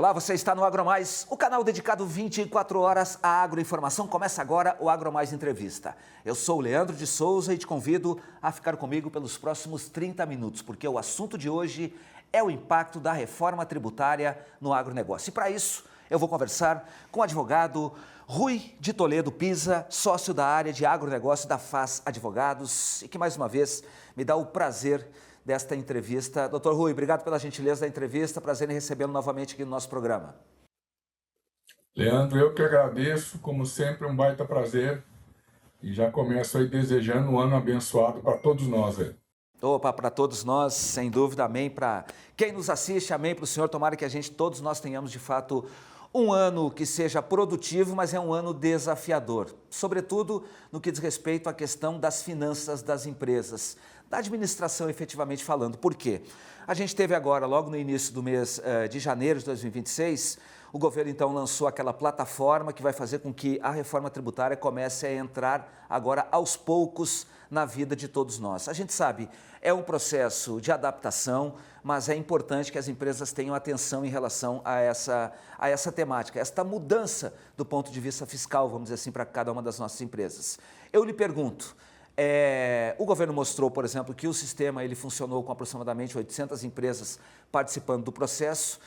Olá, você está no AgroMais, o canal dedicado 24 horas à agroinformação. Começa agora o AgroMais Entrevista. Eu sou o Leandro de Souza e te convido a ficar comigo pelos próximos 30 minutos, porque o assunto de hoje é o impacto da reforma tributária no agronegócio. E para isso, eu vou conversar com o advogado Rui de Toledo Pisa, sócio da área de agronegócio da FAS Advogados, e que mais uma vez me dá o prazer desta entrevista. Doutor Rui, obrigado pela gentileza da entrevista, prazer em recebê-lo novamente aqui no nosso programa. Leandro, eu que agradeço, como sempre, um baita prazer, e já começo aí desejando um ano abençoado para todos nós. Opa, para todos nós, sem dúvida, amém. Para quem nos assiste, amém. Para o Senhor, tomara que todos nós tenhamos de fato um ano que seja produtivo, mas é um ano desafiador, sobretudo no que diz respeito à questão das finanças das empresas, da administração efetivamente falando. Por quê? A gente teve agora, logo no início do mês de janeiro de 2026, o governo então lançou aquela plataforma que vai fazer com que a reforma tributária comece a entrar agora aos poucos na vida de todos nós. A gente sabe, é um processo de adaptação, mas é importante que as empresas tenham atenção em relação a essa temática, esta mudança do ponto de vista fiscal, vamos dizer assim, para cada uma das nossas empresas. Eu lhe pergunto, o governo mostrou, por exemplo, que o sistema ele funcionou com aproximadamente 800 empresas participando do processo,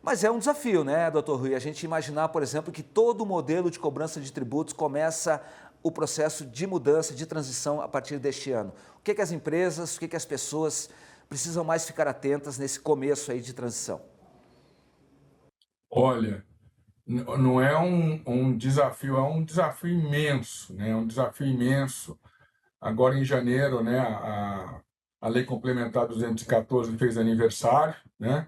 mas é um desafio, né, doutor Rui? A gente imaginar, por exemplo, que todo o modelo de cobrança de tributos começa o processo de mudança, de transição a partir deste ano. O que as empresas, o que as pessoas precisam mais ficar atentas nesse começo aí de transição? Olha, não é um desafio, é um desafio imenso, né? É um desafio imenso. Agora em janeiro, né, a Lei Complementar 214 fez aniversário, né?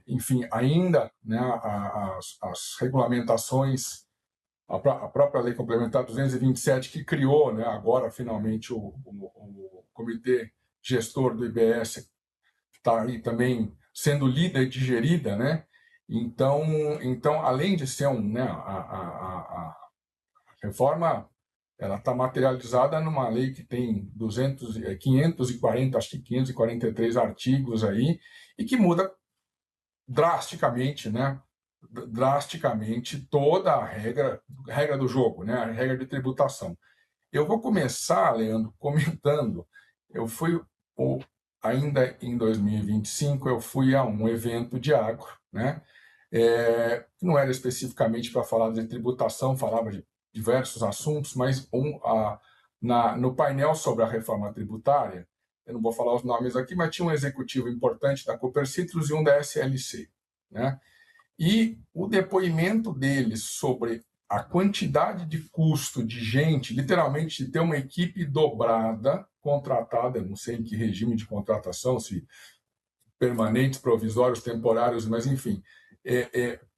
Enfim, ainda, né, as regulamentações, a própria Lei Complementar 227, que criou, né, agora, finalmente, o Comitê Gestor do IBS, está aí também sendo lida e digerida, né? Então, além de ser né, a reforma, ela está materializada numa lei que tem 540, acho que 543 artigos aí, e que muda drasticamente, né? Drasticamente toda a regra do jogo, né? A regra de tributação. Eu vou começar, Leandro, comentando. Eu fui, ainda em 2025, eu fui a um evento de agro, né? Não era especificamente para falar de tributação, falava de diversos assuntos, mas no painel sobre a reforma tributária, eu não vou falar os nomes aqui, mas tinha um executivo importante da Copercitrus e um da SLC, né? E o depoimento deles sobre a quantidade de custo de gente, literalmente de ter uma equipe dobrada, contratada, não sei em que regime de contratação, se permanentes, provisórios, temporários, mas enfim,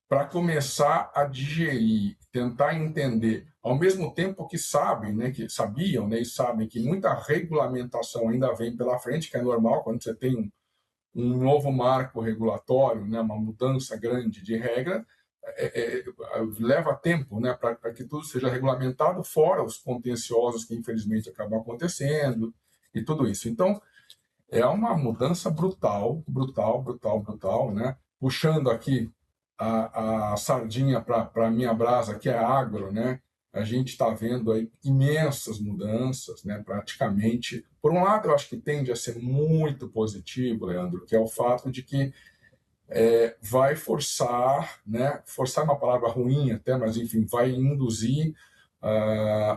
para começar a digerir, tentar entender, ao mesmo tempo que sabem, né, que sabiam, né, e sabem que muita regulamentação ainda vem pela frente, que é normal quando você tem um novo marco regulatório, né, uma mudança grande de regra, leva tempo, né, para que tudo seja regulamentado, fora os contenciosos que infelizmente acabam acontecendo e tudo isso. Então, é uma mudança brutal, né? Puxando aqui a sardinha para a minha brasa, que é agro, né? A gente está vendo aí imensas mudanças, né? Praticamente. Por um lado, eu acho que tende a ser muito positivo, Leandro, que é o fato de que vai forçar, né? Forçar é uma palavra ruim até, mas enfim, vai induzir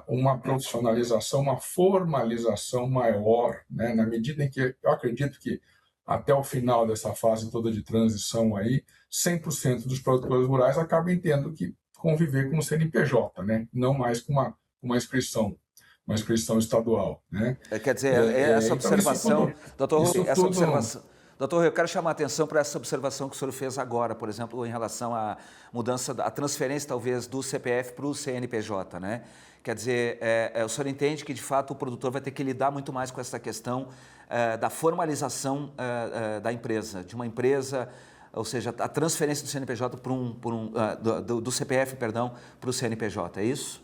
uma profissionalização, uma formalização maior, né? Na medida em que eu acredito que até o final dessa fase toda de transição aí, 100% dos produtores rurais acabam tendo que conviver com o CNPJ, né? Não mais com uma inscrição estadual, né? Quer dizer, essa Então, observação, doutor Rui, essa tudo. observação. Doutor Rui, eu quero chamar a atenção para essa observação que o senhor fez agora, por exemplo, em relação à mudança, à transferência talvez do CPF para o CNPJ, né? Quer dizer, o senhor entende que de fato o produtor vai ter que lidar muito mais com essa questão da formalização da empresa, de uma empresa, ou seja, a transferência do CNPJ do CPF, perdão, para o CNPJ, é isso?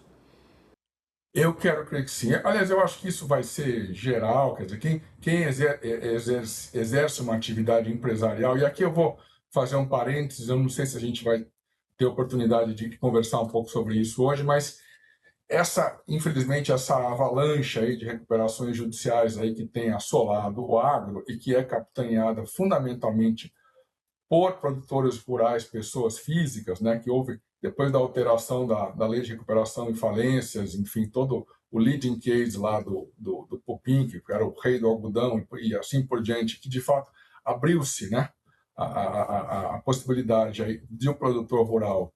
Eu quero crer que sim. Aliás, eu acho que isso vai ser geral, quer dizer, quem exerce uma atividade empresarial, e aqui eu vou fazer um parênteses, eu não sei se a gente vai ter oportunidade de conversar um pouco sobre isso hoje, mas infelizmente, essa avalanche aí de recuperações judiciais aí que tem assolado o agro e que é capitaneada fundamentalmente por produtores rurais, pessoas físicas, né, que houve, depois da alteração da lei de recuperação e falências, enfim, todo o leading case lá do Pupim, que era o rei do algodão e assim por diante, que de fato abriu-se, né, a possibilidade aí de um produtor rural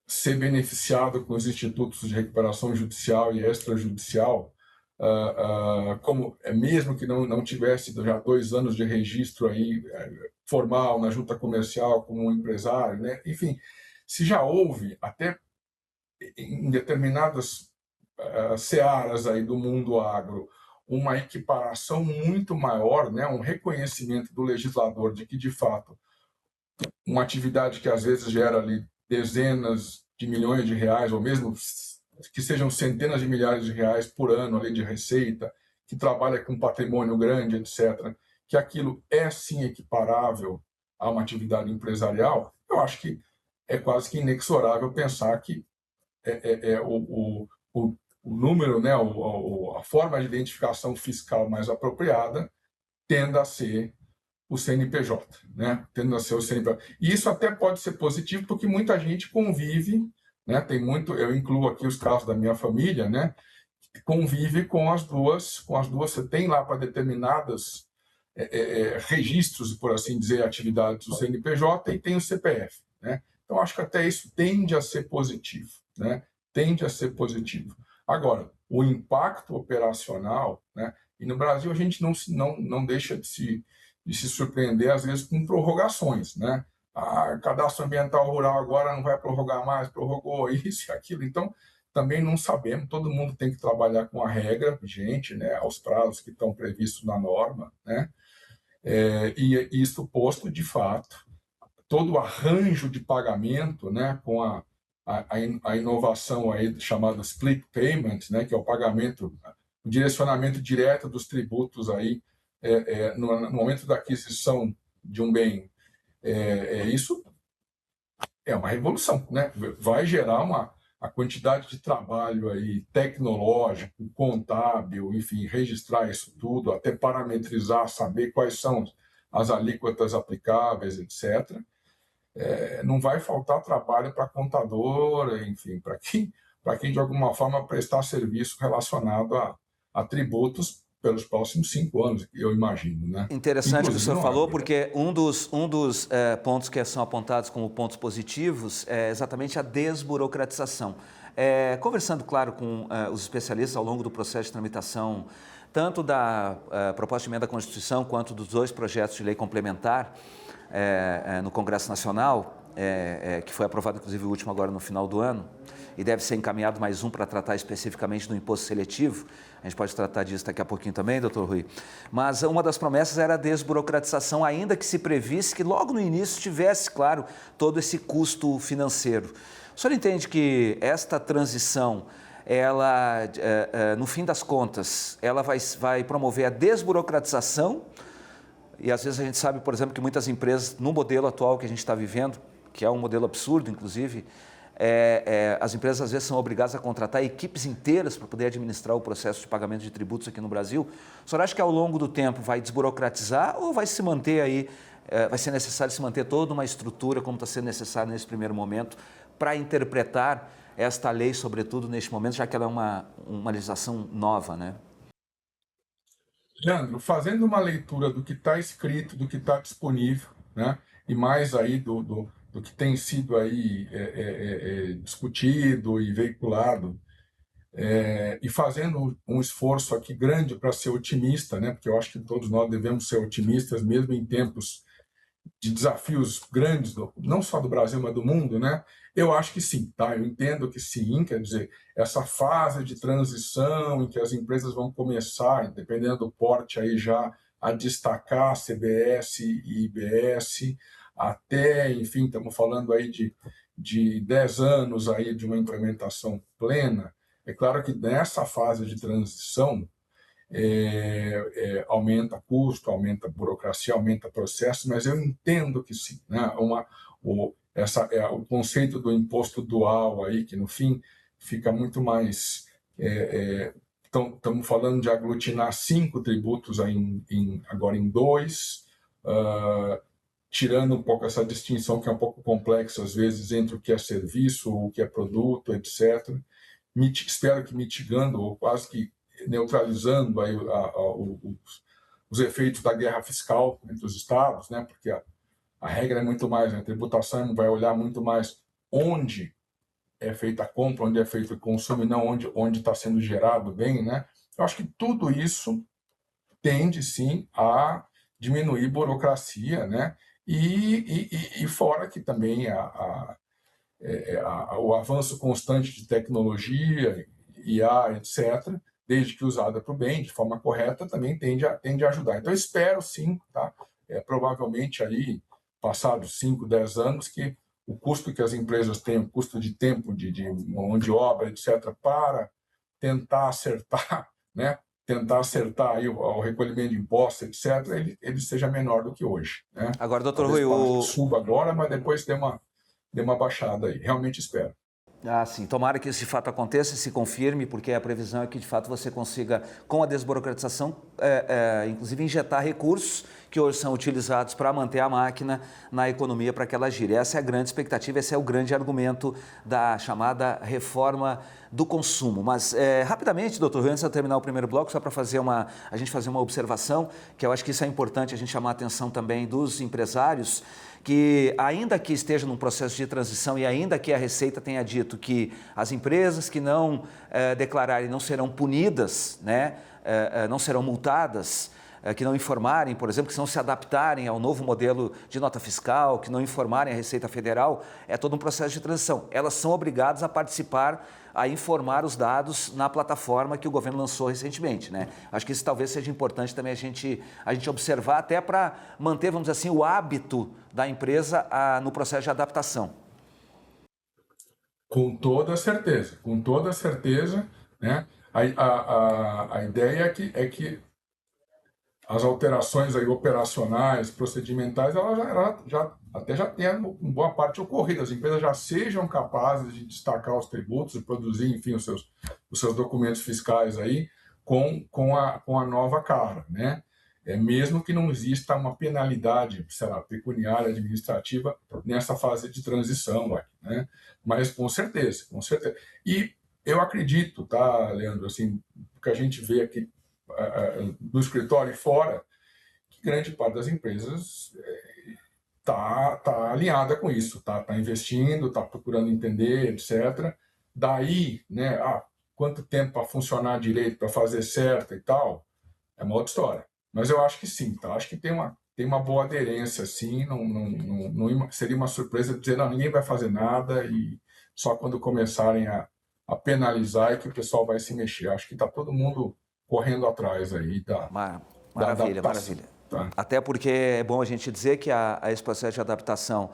ser beneficiado com os institutos de recuperação judicial e extrajudicial, como mesmo que não tivesse já 2 anos de registro aí formal na junta comercial como um empresário, né? Enfim, se já houve até em determinadas searas aí do mundo agro uma equiparação muito maior, né? Um reconhecimento do legislador de que de fato uma atividade que às vezes gera ali dezenas de milhões de reais, ou mesmo que sejam centenas de milhares de reais por ano ali de receita, que trabalha com patrimônio grande, etc., que aquilo é sim equiparável a uma atividade empresarial, eu acho que é quase que inexorável pensar que o número, né, a forma de identificação fiscal mais apropriada tenda a ser o CNPJ, né? Tendo a ser o CNPJ. E isso até pode ser positivo, porque muita gente convive, né? Tem muito, eu incluo aqui os casos da minha família, né? Convive com as duas. Você tem lá para determinadas registros, por assim dizer, atividades do CNPJ e tem o CPF, né? Então acho que até isso tende a ser positivo, né? Tende a ser positivo. Agora, o impacto operacional, né? E no Brasil a gente não deixa de se surpreender, às vezes, com prorrogações, né? Cadastro ambiental rural agora não vai prorrogar mais, prorrogou isso e aquilo. Então, também não sabemos, todo mundo tem que trabalhar com a regra vigente, né? Aos prazos que estão previstos na norma, né? E isso posto, de fato, todo o arranjo de pagamento, né? Com a inovação aí chamada split payment, né? Que é o pagamento, o direcionamento direto dos tributos aí no momento da aquisição de um bem, isso é uma revolução, né? Vai gerar a quantidade de trabalho aí tecnológico, contábil, enfim, registrar isso tudo, até parametrizar, saber quais são as alíquotas aplicáveis, etc. Não vai faltar trabalho para contador, enfim, para quem de alguma forma prestar serviço relacionado a tributos pelos próximos 5 anos, eu imagino, né? Interessante o que o Inclusive senhor no falou, agro. porque um dos pontos que são apontados como pontos positivos é exatamente a desburocratização. Conversando, claro, com os especialistas ao longo do processo de tramitação, tanto da proposta de emenda à Constituição quanto dos 2 projetos de lei complementar no Congresso Nacional, que foi aprovado, inclusive, o último agora no final do ano, e deve ser encaminhado mais um para tratar especificamente do imposto seletivo. A gente pode tratar disso daqui a pouquinho também, doutor Rui. Mas uma das promessas era a desburocratização, ainda que se previsse que logo no início tivesse, claro, todo esse custo financeiro. O senhor entende que esta transição, ela, no fim das contas, ela vai promover a desburocratização? E às vezes a gente sabe, por exemplo, que muitas empresas, no modelo atual que a gente está vivendo, que é um modelo absurdo, inclusive, as empresas às vezes são obrigadas a contratar equipes inteiras para poder administrar o processo de pagamento de tributos aqui no Brasil. O senhor acha que ao longo do tempo vai desburocratizar ou vai se manter aí, vai ser necessário se manter toda uma estrutura, como está sendo necessário nesse primeiro momento, para interpretar esta lei, sobretudo neste momento, já que ela é uma legislação nova, né? Leandro, fazendo uma leitura do que está escrito, do que está disponível, né? E mais aí do que tem sido aí discutido e veiculado, e fazendo um esforço aqui grande para ser otimista, né? Porque eu acho que todos nós devemos ser otimistas, mesmo em tempos de desafios grandes, não só do Brasil, mas do mundo, né? Eu acho que sim, tá? Eu entendo que sim, quer dizer, essa fase de transição em que as empresas vão começar, dependendo do porte aí já, a destacar CBS e IBS, até, enfim, estamos falando aí de 10 anos aí de uma implementação plena, É claro que nessa fase de transição, aumenta custo, aumenta burocracia, aumenta processo, mas eu entendo que sim, né? O conceito do imposto dual aí, que no fim fica muito mais... Estamos falando de aglutinar 5 tributos agora em 2, tirando um pouco essa distinção que é um pouco complexa às vezes entre o que é serviço, o que é produto, etc. Espero que mitigando ou quase que neutralizando aí os efeitos da guerra fiscal entre os estados, né? Porque a regra é muito mais, né? A tributação vai olhar muito mais onde é feita a compra, onde é feito o consumo, e não onde está sendo gerado o bem, né? Eu acho que tudo isso tende, sim, a diminuir burocracia, né? E fora que também o avanço constante de tecnologia, IA, etc., desde que usada para o bem, de forma correta, também tende a ajudar. Então, eu espero, sim, tá? Provavelmente, aí, passados 5, 10 anos, que o custo que as empresas têm, o custo de tempo, de mão de obra, etc., para tentar acertar, né? Tentar acertar aí o recolhimento de impostos, etc., ele seja menor do que hoje, né? Agora, doutor Talvez Rui, suba agora, mas depois dê uma baixada aí. Realmente espero. sim. Tomara que isso de fato aconteça e se confirme, porque a previsão é que de fato você consiga, com a desburocratização, inclusive injetar recursos que hoje são utilizados para manter a máquina na economia para que ela gire. Essa é a grande expectativa, esse é o grande argumento da chamada reforma do consumo. Mas, rapidamente, doutor Rui, antes de eu terminar o primeiro bloco, só para a gente fazer uma observação, que eu acho que isso é importante a gente chamar a atenção também dos empresários, que ainda que esteja num processo de transição e ainda que a Receita tenha dito que as empresas que não declararem não serão punidas, né, não serão multadas, que não informarem, por exemplo, que não se adaptarem ao novo modelo de nota fiscal, que não informarem a Receita Federal, é todo um processo de transição. Elas são obrigadas a participar, a informar os dados na plataforma que o governo lançou recentemente, né? Acho que isso talvez seja importante também a gente observar, até para manter, vamos dizer assim, o hábito da empresa no processo de adaptação. Com toda certeza, né? A ideia é que as alterações aí operacionais, procedimentais, ela já tenham boa parte ocorrido. As empresas já sejam capazes de destacar os tributos e produzir, enfim, os seus documentos fiscais aí com a nova cara, né? Mesmo que não exista uma penalidade, sei lá, pecuniária, administrativa nessa fase de transição, né? Mas com certeza. E eu acredito, tá, Leandro, assim, que a gente vê aqui no escritório e fora, que grande parte das empresas tá alinhada com isso, tá investindo, tá procurando entender, etc. Daí, né, quanto tempo para funcionar direito, para fazer certo e tal, é uma outra história. Mas eu acho que sim, tá? Acho que tem uma boa aderência, sim, não seria uma surpresa dizer, não, ninguém vai fazer nada e só quando começarem a penalizar é que o pessoal vai se mexer. Acho que está todo mundo correndo atrás aí Maravilha. Tá? Até porque é bom a gente dizer que esse processo de adaptação,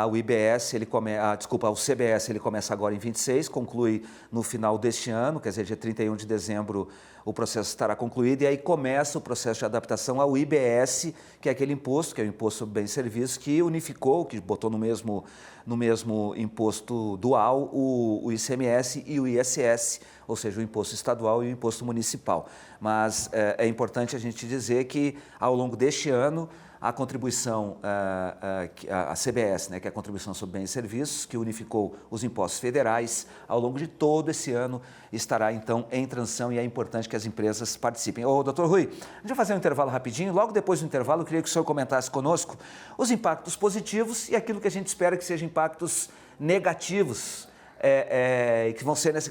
o IBS, o CBS, ele começa agora em 26, conclui no final deste ano, quer dizer, dia 31 de dezembro o processo estará concluído, e aí começa o processo de adaptação ao IBS, que é aquele imposto, que é o Imposto sobre Bens e Serviços, que unificou, que botou no mesmo imposto dual o ICMS e o ISS, ou seja, o imposto estadual e o imposto municipal. Mas é importante a gente dizer que, ao longo deste ano, a contribuição, a CBS, né, que é a Contribuição sobre Bens e Serviços, que unificou os impostos federais, ao longo de todo esse ano, estará, então, em transição, e é importante que as empresas participem. Doutor Rui, a gente vai fazer um intervalo rapidinho. Logo depois do intervalo, eu queria que o senhor comentasse conosco os impactos positivos e aquilo que a gente espera que sejam impactos negativos,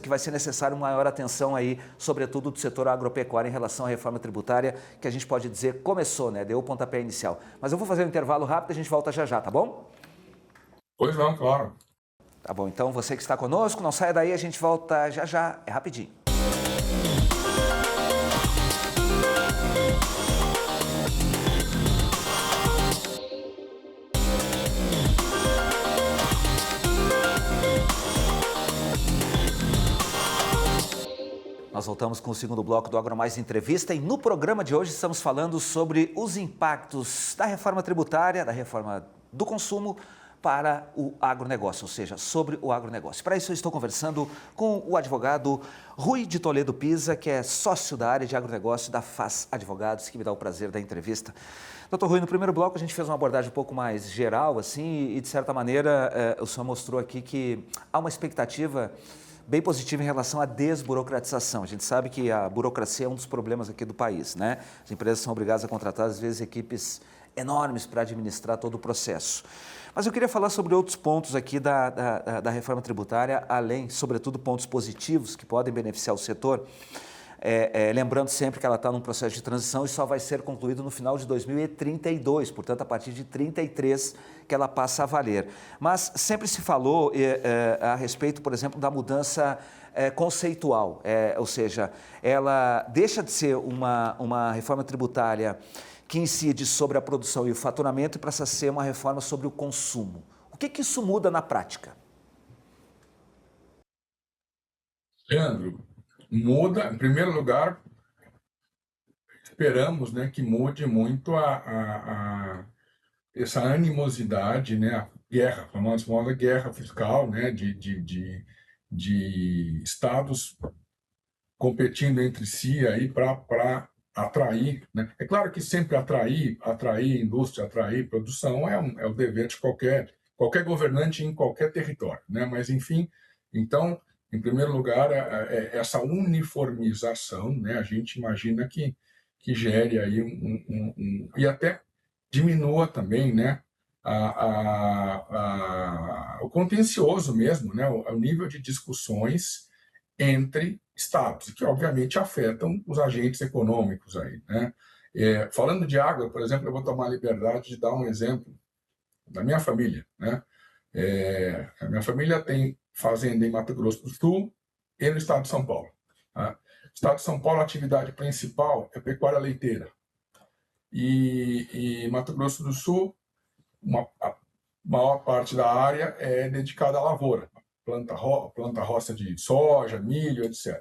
que vai ser necessário maior atenção aí, sobretudo do setor agropecuário em relação à reforma tributária, que a gente pode dizer começou, né? Deu o pontapé inicial. Mas eu vou fazer um intervalo rápido e a gente volta já, tá bom? Pois não, claro. Tá bom, então você que está conosco, não saia daí, a gente volta já, é rapidinho. nós voltamos com o segundo bloco do AgroMais Entrevista e no programa de hoje estamos falando sobre os impactos da reforma tributária, da reforma do consumo para o agronegócio, ou seja, sobre o agronegócio. Para isso eu estou conversando com o advogado Rui de Toledo Pisa, que é sócio da área de agronegócio da FAS Advogados, que me dá o prazer da entrevista. Doutor Rui, no primeiro bloco a gente fez uma abordagem um pouco mais geral, assim, e de certa maneira o senhor mostrou aqui que há uma expectativa bem positiva em relação à desburocratização. A gente sabe que a burocracia é um dos problemas aqui do país, né? As empresas são obrigadas a contratar, às vezes, equipes enormes para administrar todo o processo. Mas eu queria falar sobre outros pontos aqui da reforma tributária, além, sobretudo, pontos positivos que podem beneficiar o setor. Lembrando sempre que ela está num processo de transição e só vai ser concluído no final de 2032, portanto, a partir de 33 que ela passa a valer. Mas sempre se falou a respeito, por exemplo, da mudança conceitual, ou seja, ela deixa de ser uma reforma tributária que incide sobre a produção e o faturamento e passa a ser uma reforma sobre o consumo. O que isso muda na prática? Leandro, muda, em primeiro lugar, esperamos, né, que mude muito essa animosidade, né, a guerra, a famosa guerra fiscal, né, de estados competindo entre si aí para atrair, né? É claro que sempre atrair indústria, atrair produção é o dever de qualquer governante em qualquer território, né? Mas enfim, então, em primeiro lugar, essa uniformização, né? A gente imagina que gere aí e até diminua também, né? O contencioso mesmo, né? O nível de discussões entre estados, que obviamente afetam os agentes econômicos aí, né? Falando de água, por exemplo, eu vou tomar a liberdade de dar um exemplo da minha família, né? A minha família tem fazenda em Mato Grosso do Sul e no estado de São Paulo. Tá? No estado de São Paulo, a atividade principal é pecuária leiteira. E Mato Grosso do Sul, a maior parte da área é dedicada à lavoura, planta roça de soja, milho, etc.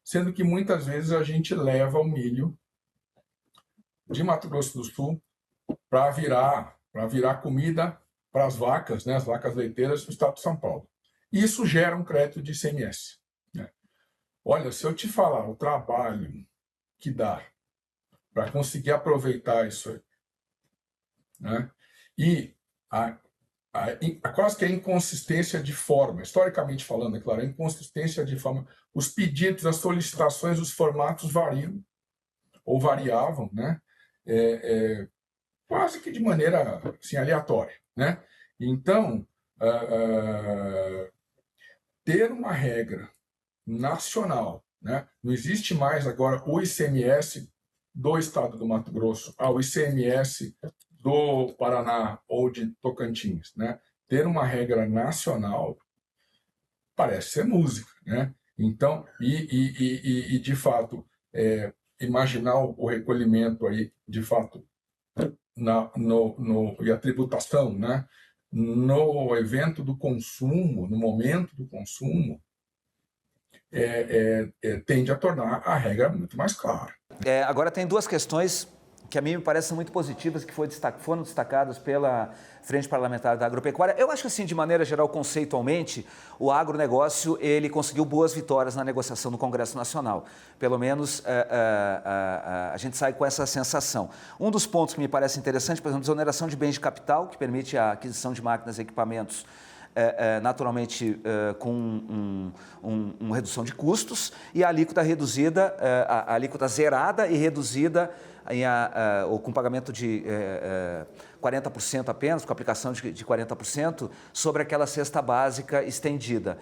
Sendo que muitas vezes a gente leva o milho de Mato Grosso do Sul para virar comida para as vacas, né, as vacas leiteiras do estado de São Paulo. Isso gera um crédito de ICMS. Né? Olha, se eu te falar o trabalho que dá para conseguir aproveitar isso aí, né? E quase que a inconsistência de forma, historicamente falando, é claro, a inconsistência de forma, os pedidos, as solicitações, os formatos variam, ou variavam, né? Quase que de maneira assim, aleatória, né? Então, ter uma regra nacional, né? Não existe mais agora o ICMS do estado do Mato Grosso, o ICMS do Paraná ou de Tocantins, né? Ter uma regra nacional parece ser música, né? Então, de fato, imaginar o recolhimento aí, de fato, e a tributação, né? No evento do consumo, no momento do consumo, tende a tornar a regra muito mais clara. Agora tem duas questões que a mim me parecem muito positivas, que foram destacadas pela Frente Parlamentar da Agropecuária. Eu acho que, assim, de maneira geral, conceitualmente, o agronegócio ele conseguiu boas vitórias na negociação no Congresso Nacional. Pelo menos a gente sai com essa sensação. Um dos pontos que me parece interessante, por exemplo, desoneração de bens de capital, que permite a aquisição de máquinas e equipamentos naturalmente com uma redução de custos, e a alíquota reduzida, a alíquota zerada e reduzida ou com pagamento de 40% apenas, com aplicação de 40% sobre aquela cesta básica estendida.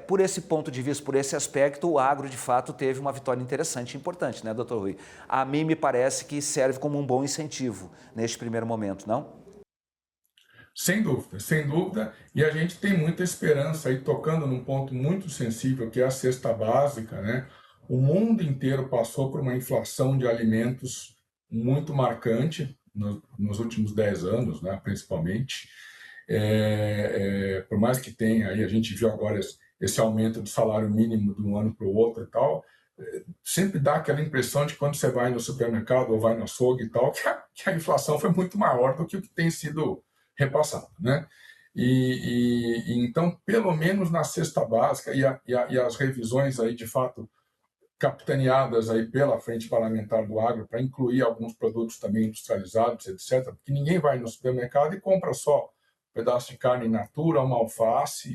Por esse ponto de vista, por esse aspecto, o agro de fato teve uma vitória interessante e importante, né, doutor Rui? A mim me parece que serve como um bom incentivo neste primeiro momento, não? Sem dúvida, sem dúvida, e a gente tem muita esperança aí, tocando num ponto muito sensível, que é a cesta básica, né? O mundo inteiro passou por uma inflação de alimentos muito marcante nos últimos 10 anos, né, principalmente. Por mais que tenha, aí a gente viu agora esse aumento do salário mínimo de um ano para o outro e tal, sempre dá aquela impressão de quando você vai no supermercado ou vai no açougue e tal, que a inflação foi muito maior do que o que tem sido repassado, né? Então, pelo menos na cesta básica e as revisões aí, de fato, capitaneadas aí pela Frente Parlamentar do Agro para incluir alguns produtos também industrializados, etc., porque ninguém vai no supermercado e compra só um pedaço de carne in natura, uma alface,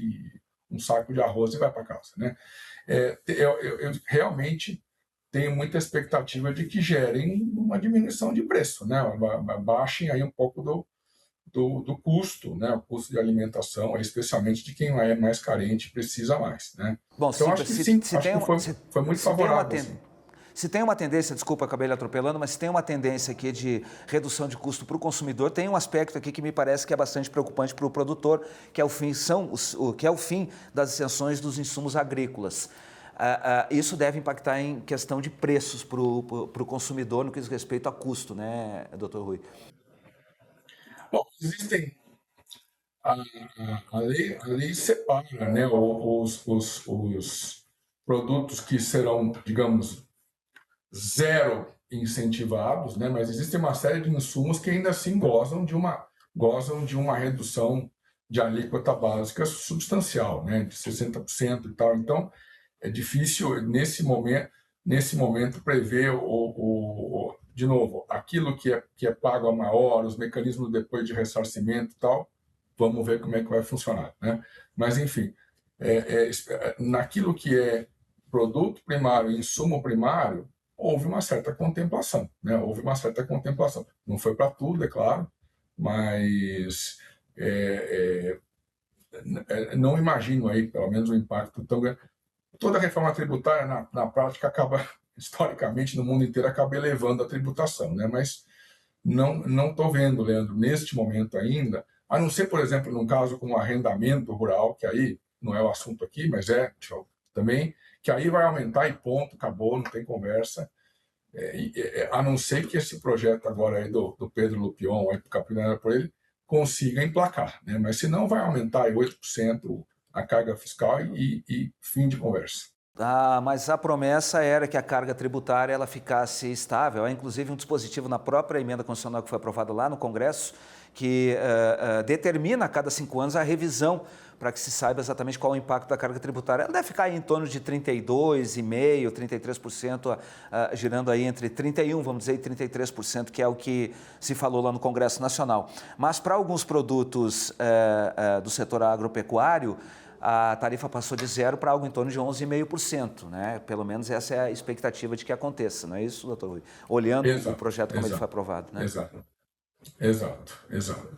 um saco de arroz e vai para casa, né? Eu realmente tenho muita expectativa de que gerem uma diminuição de preço, né? Baixem aí um pouco do custo, né? O custo de alimentação, especialmente de quem é mais carente e precisa mais, né? Bom, Então, Cipa, acho que sim, se acho tem, que foi muito se tem uma favorável. ten- Assim. se tem uma tendência, desculpa, acabei lhe atropelando, mas se tem uma tendência aqui de redução de custo para o consumidor, tem um aspecto aqui que me parece que é bastante preocupante para o produtor, que é o fim das isenções dos insumos agrícolas. Isso deve impactar em questão de preços para o consumidor no que diz respeito a custo, né, doutor Rui? Bom, existem a lei separa, né, os produtos que serão, digamos, zero incentivados, né, mas existe uma série de insumos que ainda assim gozam de uma redução de alíquota básica substancial, né, de 60% e tal. Então, é difícil nesse momento prever de novo, aquilo que é pago a maior, os mecanismos depois de ressarcimento e tal. Vamos ver como é que vai funcionar, né? Mas enfim, naquilo que é produto primário e insumo primário, houve uma certa contemplação, né? Houve uma certa contemplação. Não foi para tudo, é claro, mas não imagino aí, pelo menos, um impacto tão grande. Toda reforma tributária, na prática, acaba, historicamente, no mundo inteiro, acaba elevando a tributação, né? Mas não estou vendo, Leandro, neste momento ainda, a não ser, por exemplo, num caso com arrendamento rural, que aí não é o assunto aqui, mas também, que aí vai aumentar e ponto, acabou, não tem conversa. A não ser que esse projeto agora aí do Pedro Lupion, aí capitaneado por ele, consiga emplacar, né? Mas se não, vai aumentar aí 8% a carga fiscal e fim de conversa. Mas a promessa era que a carga tributária ela ficasse estável. Há inclusive um dispositivo na própria emenda constitucional que foi aprovada lá no Congresso que determina a cada 5 anos a revisão para que se saiba exatamente qual é o impacto da carga tributária. Ela deve ficar aí em torno de 32,5%, 33%, girando aí entre 31%, vamos dizer, e 33%, que é o que se falou lá no Congresso Nacional. Mas para alguns produtos do setor agropecuário, a tarifa passou de 0 para algo em torno de 11,5%, né? Pelo menos essa é a expectativa de que aconteça, não é isso, doutor Rui? Olhando o Exato, projeto como ele foi exato, aprovado, né? exato, exato.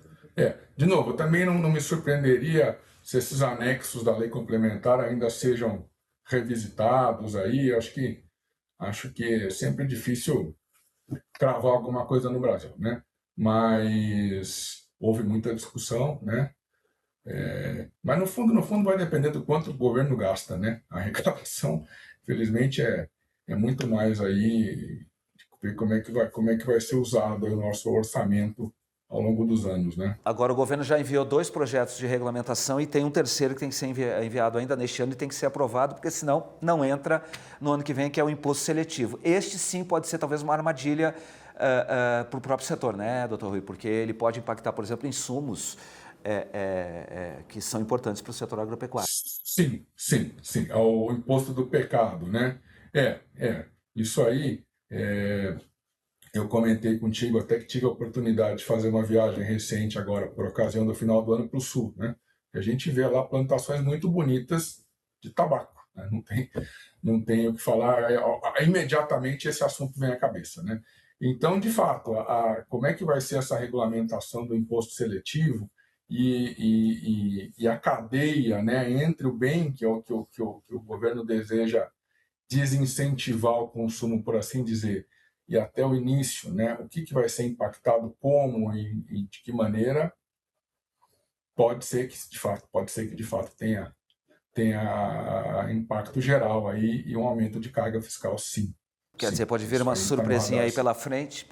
De novo, também não me surpreenderia se esses anexos da lei complementar ainda sejam revisitados aí. Acho que é sempre difícil cravar alguma coisa no Brasil, né? Mas houve muita discussão, né? Mas no fundo vai depender do quanto o governo gasta, né? A arrecadação, felizmente, é muito mais aí ver como é que vai ser usado aí o nosso orçamento ao longo dos anos, né? Agora, o governo já enviou 2 projetos de regulamentação e tem um terceiro que tem que ser enviado ainda neste ano e tem que ser aprovado, porque senão não entra no ano que vem, que é o imposto seletivo. Este sim pode ser talvez uma armadilha para o próprio setor, né, doutor Rui? Porque ele pode impactar, por exemplo, insumos que são importantes para o setor agropecuário. Sim, sim, sim. O imposto do pecado, né? Isso aí, eu comentei contigo até que tive a oportunidade de fazer uma viagem recente agora, por ocasião do final do ano, para o sul, né? E a gente vê lá plantações muito bonitas de tabaco, né? Não tem o que falar. Imediatamente esse assunto vem à cabeça, né? Então, de fato, como é que vai ser essa regulamentação do imposto seletivo e a cadeia, né, entre o bem que o governo deseja desincentivar o consumo, por assim dizer, e até o início, né, o que vai ser impactado, como e de que maneira, pode ser que de fato tenha impacto geral aí e um aumento de carga fiscal, sim. Quer dizer, pode vir uma surpresinha aí pela frente,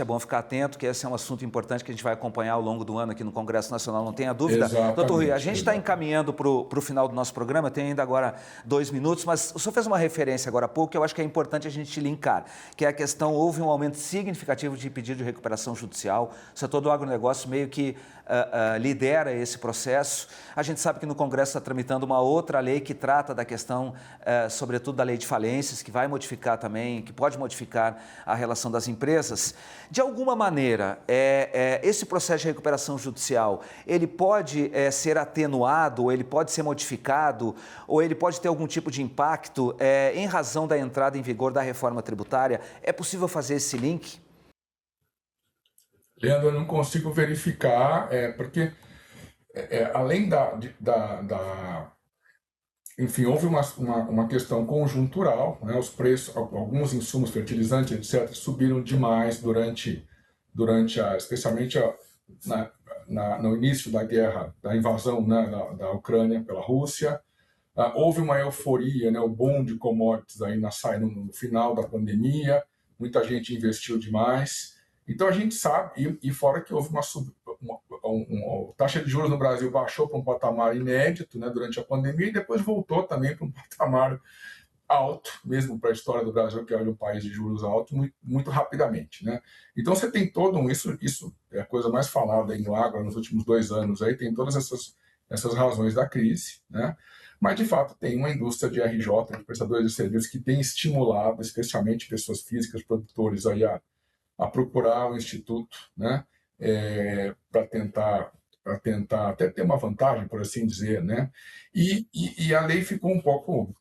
é bom ficar atento, que esse é um assunto importante que a gente vai acompanhar ao longo do ano aqui no Congresso Nacional, não tenha dúvida. Doutor Rui, a gente está encaminhando para o final do nosso programa, tem ainda agora 2 minutos, mas o senhor fez uma referência agora há pouco, que eu acho que é importante a gente linkar, que é a questão, houve um aumento significativo de pedido de recuperação judicial, o setor do agronegócio meio que lidera esse processo. A gente sabe que no Congresso está tramitando uma outra lei que trata da questão, sobretudo da lei de falências, que vai modificar também, que pode modificar a relação das empresas. De alguma maneira, esse processo de recuperação judicial, ele pode ser atenuado, ou ele pode ser modificado, ou ele pode ter algum tipo de impacto em razão da entrada em vigor da reforma tributária? É possível fazer esse link? Leandro, eu não consigo verificar, porque além enfim, houve uma questão conjuntural, né? Os preços, alguns insumos, fertilizantes, etc., subiram demais especialmente no início da guerra, da invasão, né, da Ucrânia pela Rússia. Houve uma euforia, né, o boom de commodities aí no final da pandemia, muita gente investiu demais. Então a gente sabe, e fora que houve a taxa de juros no Brasil baixou para um patamar inédito, né, durante a pandemia, e depois voltou também para um patamar alto, mesmo para a história do Brasil, que é um país de juros altos, muito, muito rapidamente, né? Então você tem isso é a coisa mais falada aí no agro nos últimos 2 anos, aí tem todas essas razões da crise, né? Mas, de fato, tem uma indústria de RJ, de prestadores de serviços, que tem estimulado, especialmente pessoas físicas, produtores, aí a procurar o Instituto, né, para tentar até ter uma vantagem, por assim dizer, né? E a lei ficou um pouco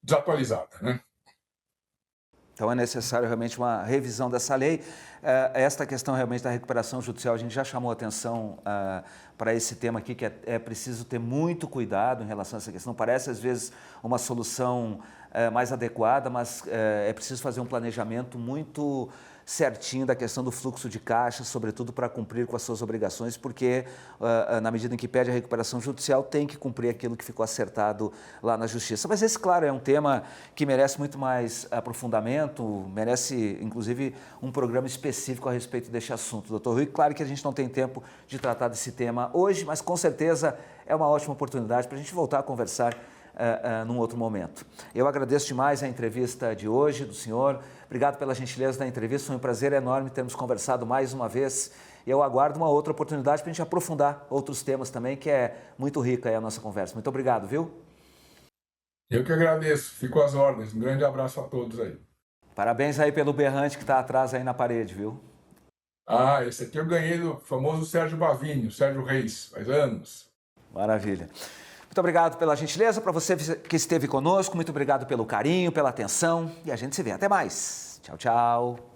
desatualizada, né? Então é necessário realmente uma revisão dessa lei. Esta questão realmente da recuperação judicial, a gente já chamou atenção para esse tema aqui, que é preciso ter muito cuidado em relação a essa questão. Parece às vezes uma solução mais adequada, mas é preciso fazer um planejamento muito certinho da questão do fluxo de caixa, sobretudo para cumprir com as suas obrigações, porque na medida em que pede a recuperação judicial, tem que cumprir aquilo que ficou acertado lá na Justiça. Mas esse, claro, é um tema que merece muito mais aprofundamento, merece, inclusive, um programa específico a respeito deste assunto. Doutor Rui, claro que a gente não tem tempo de tratar desse tema hoje, mas com certeza é uma ótima oportunidade para a gente voltar a conversar num outro momento. Eu agradeço demais a entrevista de hoje do senhor, obrigado pela gentileza da entrevista, foi um prazer enorme termos conversado mais uma vez. Eu aguardo uma outra oportunidade para a gente aprofundar outros temas também, que é muito rica aí a nossa conversa. Muito obrigado, viu? Eu que agradeço, fico às ordens, um grande abraço a todos aí. Parabéns aí pelo berrante que está atrás aí na parede, viu? Esse aqui eu ganhei do famoso Sérgio Bavinho, Sérgio Reis, faz anos. Maravilha. Muito obrigado pela gentileza, para você que esteve conosco, muito obrigado pelo carinho, pela atenção e a gente se vê. Até mais. Tchau, tchau.